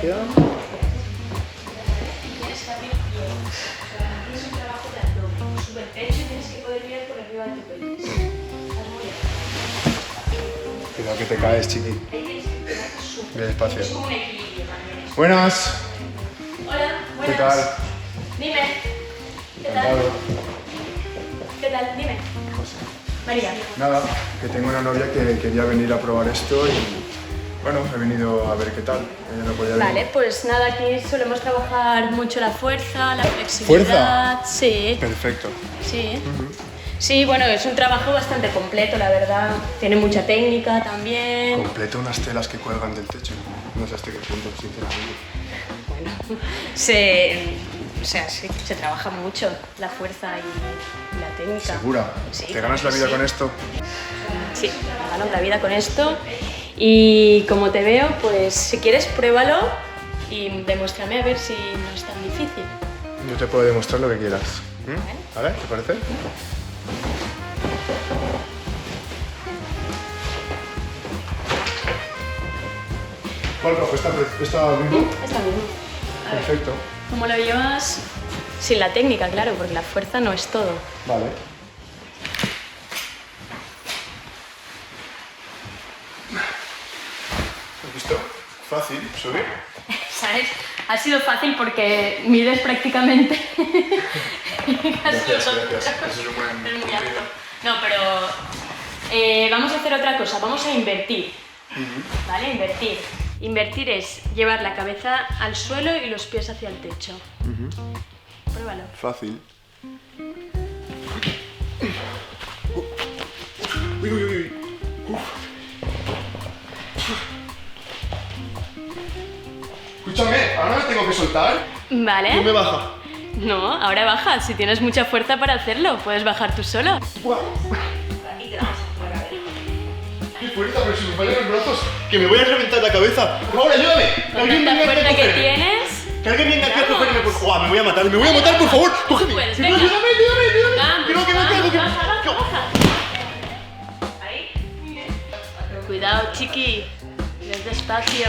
respiración. Tienes que abrir bien. O sea, tienes un trabajo de abdomen. Sube el pecho y tienes que poder mirar por arriba de tu pelvis. Haz muy bien. Cuidado que te caes, chiqui. Ahí tienes que quedarte súper. Ve despacio. Es como un equilibrio también. Buenas. Hola, buenas. ¿Qué tal? Dime. ¿Qué tal? Encantado. ¿Qué tal? Dime. María. Nada, que tengo una novia que quería venir a probar esto y bueno, he venido a ver qué tal. Ella no podía venir. Vale, pues nada, aquí solemos trabajar mucho la fuerza, la flexibilidad. ¿Fuerza? Sí, Perfecto. sí. Sí, bueno, es un trabajo bastante completo, la verdad. Tiene mucha técnica también. Completo unas telas que cuelgan del techo. No sé hasta qué punto, sinceramente. Bueno, se trabaja mucho la fuerza y la técnica. ¿Segura? Sí, ¿Te ganas la vida sí. con esto? Sí, me gano la vida con esto. Y como te veo, pues si quieres, pruébalo y demuéstrame a ver si no es tan difícil. Yo te puedo demostrar lo que quieras. ¿Vale? ¿Te parece? ¿Cuál cojo? ¿Esta mismo? Está bien. A ver, Perfecto. ¿cómo lo llevas? Sin la técnica, claro, porque la fuerza no es todo. Vale. ¿Has visto? Fácil, subir. ¿Sabes? Ha sido fácil porque mides prácticamente casi los hombros. Gracias. Eso es un buen... Es muy alto. No, pero vamos a hacer otra cosa, vamos a invertir. ¿Vale? Invertir. Invertir es llevar la cabeza al suelo y los pies hacia el techo. Pruébalo. Fácil. Uy, uy, uy. Escúchame, ¿ahora me tengo que soltar? ¿Vale? No me baja. No, ahora baja. Si tienes mucha fuerza para hacerlo, puedes bajar tú solo. ¡Guau! ¡Qué fuerza! Pero si me fallan los brazos, que me voy a reventar la cabeza. ¡Por favor, ayúdame! Con ¡Alguien tanta venga aquí a fuerza que cogerme! tienes... ¡Que alguien venga aquí a Vamos. cogerme! Por favor, me voy a matar, por favor! ¡Cógeme! Puedes, ¡Que venga. no, ayúdame! Vamos, ¡Que no, que no, que no! que no! baja. Ahí. Cuidado, chiqui. Ves despacio.